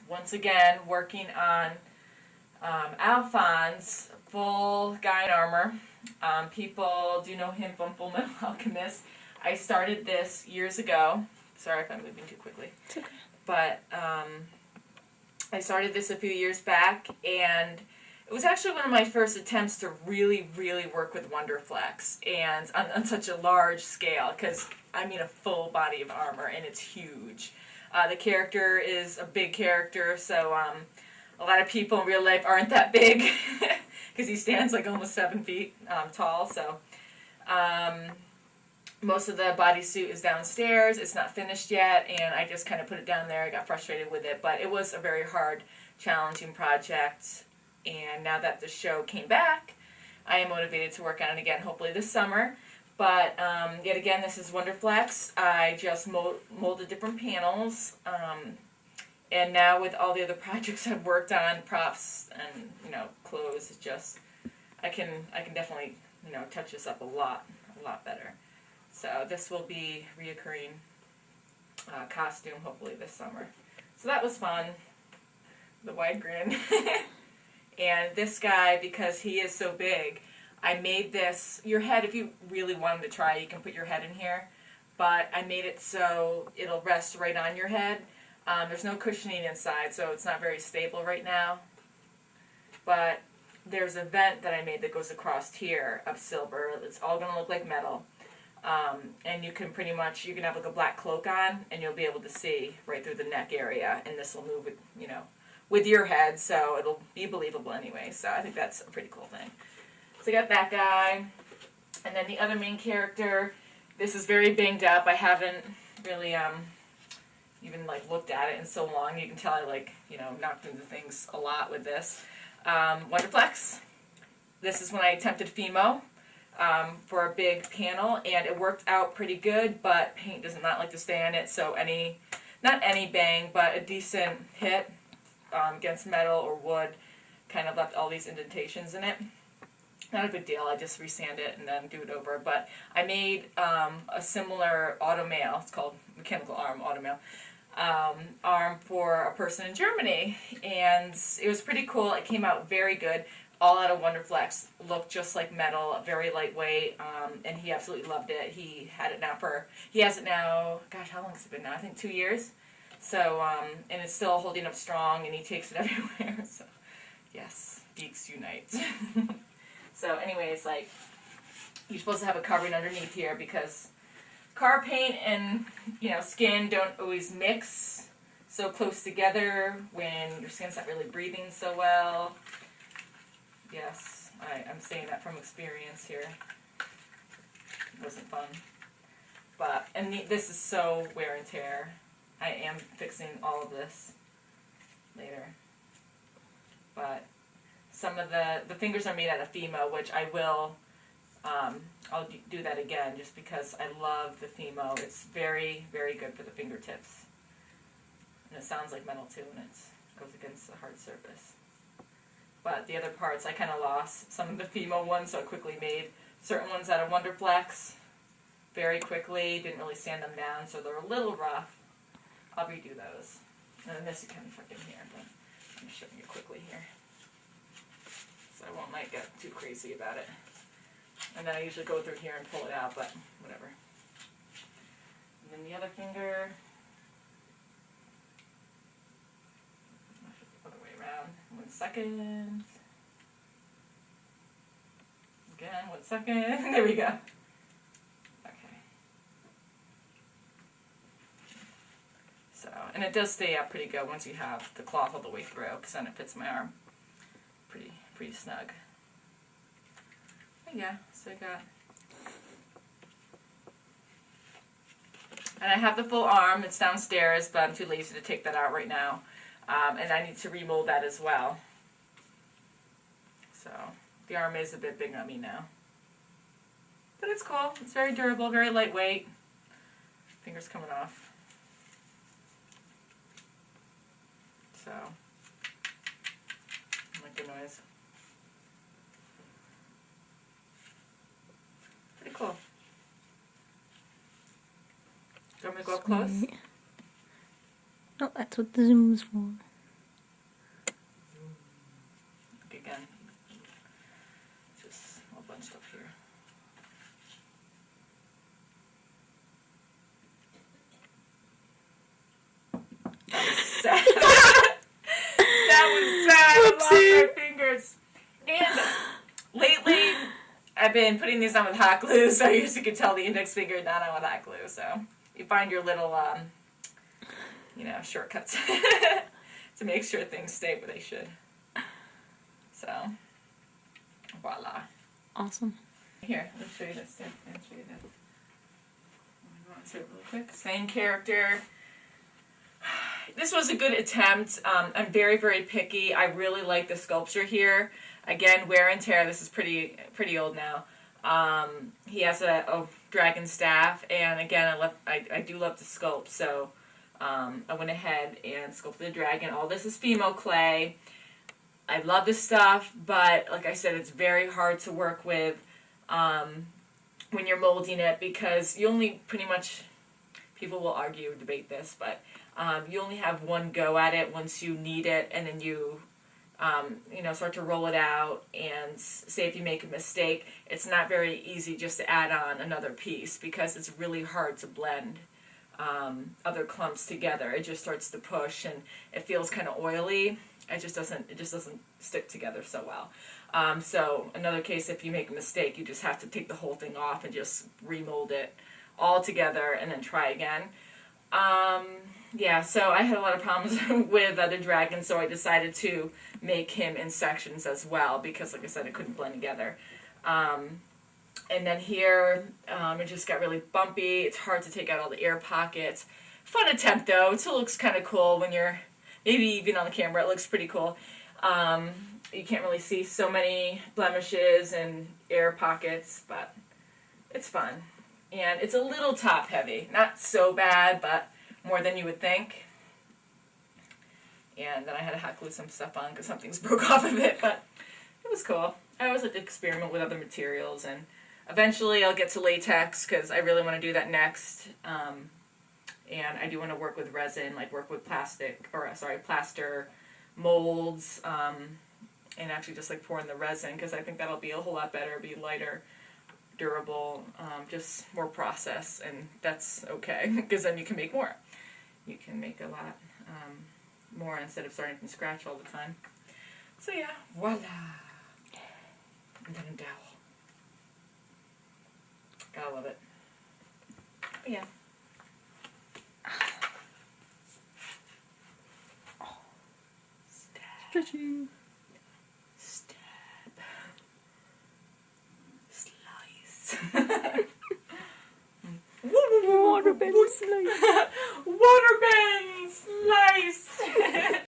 once again working on Alphonse, full guy in armor. People do know him from FullMetal Alchemist. I started this years ago. Sorry if I'm moving too quickly. It's okay. But I started this a few years back, and it was actually one of my first attempts to really work with Wonderflex, and on such a large scale, because I mean a full body of armor, and it's huge. The character is a big character, so a lot of people in real life aren't that big, because he stands like almost 7 feet tall, so most of the bodysuit is downstairs. It's not finished yet, and I just kind of put it down there. I got frustrated with it, but it was a very hard, challenging project, and now that the show came back, I am motivated to work on it again, hopefully this summer. But yet again, this is Wonderflex. I just molded different panels, and now with all the other projects I've worked on, props and clothes, it's just I can definitely touch this up a lot better. So this will be reoccurring costume hopefully this summer. So that was fun. The wide grin. And this guy, because he is so big, I made this, your head, if you really wanted to try, you can put your head in here. But I made it so it'll rest right on your head. There's no cushioning inside, so it's not very stable right now. But there's a vent that I made that goes across here of silver. It's all going to look like metal. And you can you can have like a black cloak on, and you'll be able to see right through the neck area, and this will move with, with your head, so it'll be believable anyway. So I think that's a pretty cool thing. So I got that guy, and then the other main character, this is very banged up. I haven't really even looked at it in so long. You can tell I knocked into things a lot with this. Wonderflex. This is when I attempted Fimo. For a big panel, and it worked out pretty good, but paint does not like to stay on it, so not any bang, but a decent hit against metal or wood kind of left all these indentations in it. Not a big deal, I just resand it and then do it over, but I made a similar automail, it's called mechanical arm automail, arm for a person in Germany, and it was pretty cool. It came out very good. All out of Wonderflex, looked just like metal, very lightweight, and he absolutely loved it. He has it now, gosh, how long has it been now? I think 2 years. So, and it's still holding up strong, and he takes it everywhere. So, yes, geeks unite. So, anyways, you're supposed to have a covering underneath here because car paint and, skin don't always mix so close together when your skin's not really breathing so well. Yes, I'm saying that from experience here. It wasn't fun. And this is so wear and tear. I am fixing all of this later. But some of the fingers are made out of Fimo, which I will, I'll do that again just because I love the Fimo. It's very good for the fingertips. And it sounds like metal too when it goes against a hard surface. But the other parts, I kind of lost some of the Fimo ones, so I quickly made certain ones out of Wonderflex very quickly. Didn't really sand them down, so they're a little rough. I'll redo those. And then this you can fuck in here, but I'm just showing you quickly here. So I won't get too crazy about it. And then I usually go through here and pull it out, but whatever. And then the other finger. Other way around. 1 second. Again, 1 second. There we go. Okay. So, and it does stay up pretty good once you have the cloth all the way through, because then it fits my arm pretty snug. But yeah, so I got. And I have the full arm. It's downstairs, but I'm too lazy to take that out right now. And I need to remold that as well. So the arm is a bit big on me now. But it's cool. It's very durable, very lightweight. Fingers coming off. So, I like the noise. Pretty cool. Do you want me to go up close? Oh, that's what the zoom is for. I've been putting these on with hot glue, so you can tell the index finger not on with hot glue. So you find your little, shortcuts to make sure things stay where they should. So, voila. Awesome. Here, let me show you this. Yeah, let me show you this. I'm going to go real quick. Same character. This was a good attempt. I'm very, very picky. I really like the sculpture here. Again, wear and tear. This is pretty old now. He has a dragon staff, and again, I do love to sculpt, so I went ahead and sculpted the dragon. All this is Fimo clay. I love this stuff, but like I said, it's very hard to work with when you're molding it, because you only pretty much, people will argue, debate this, but you only have one go at it once you knead it, and then you start to roll it out, and say if you make a mistake, it's not very easy just to add on another piece, because it's really hard to blend other clumps together. It just starts to push, and it feels kind of oily. It just doesn't stick together so well. So another case, if you make a mistake, you just have to take the whole thing off and just remold it all together and then try again. Yeah, so I had a lot of problems with the dragon, so I decided to make him in sections as well, because like I said, it couldn't blend together. And then here, it just got really bumpy. It's hard to take out all the air pockets. Fun attempt though. It still looks kind of cool when you're, maybe even on the camera, it looks pretty cool. You can't really see so many blemishes and air pockets, but it's fun. And it's a little top heavy. Not so bad, but more than you would think. And then I had to hot glue some stuff on because some things broke off of it, but it was cool. I always like to experiment with other materials, and eventually I'll get to latex because I really want to do that next. And I do want to work with resin, like work with plaster molds, and actually just like pour in the resin, because I think that'll be a whole lot better, be lighter, durable, just more process, and that's okay, because then you can make more. You can make a lot more instead of starting from scratch all the time. So yeah, voila. And then a dowel. Gotta love it. But yeah. Stretching. Stab. Slice. Waterbed slice. Waterbed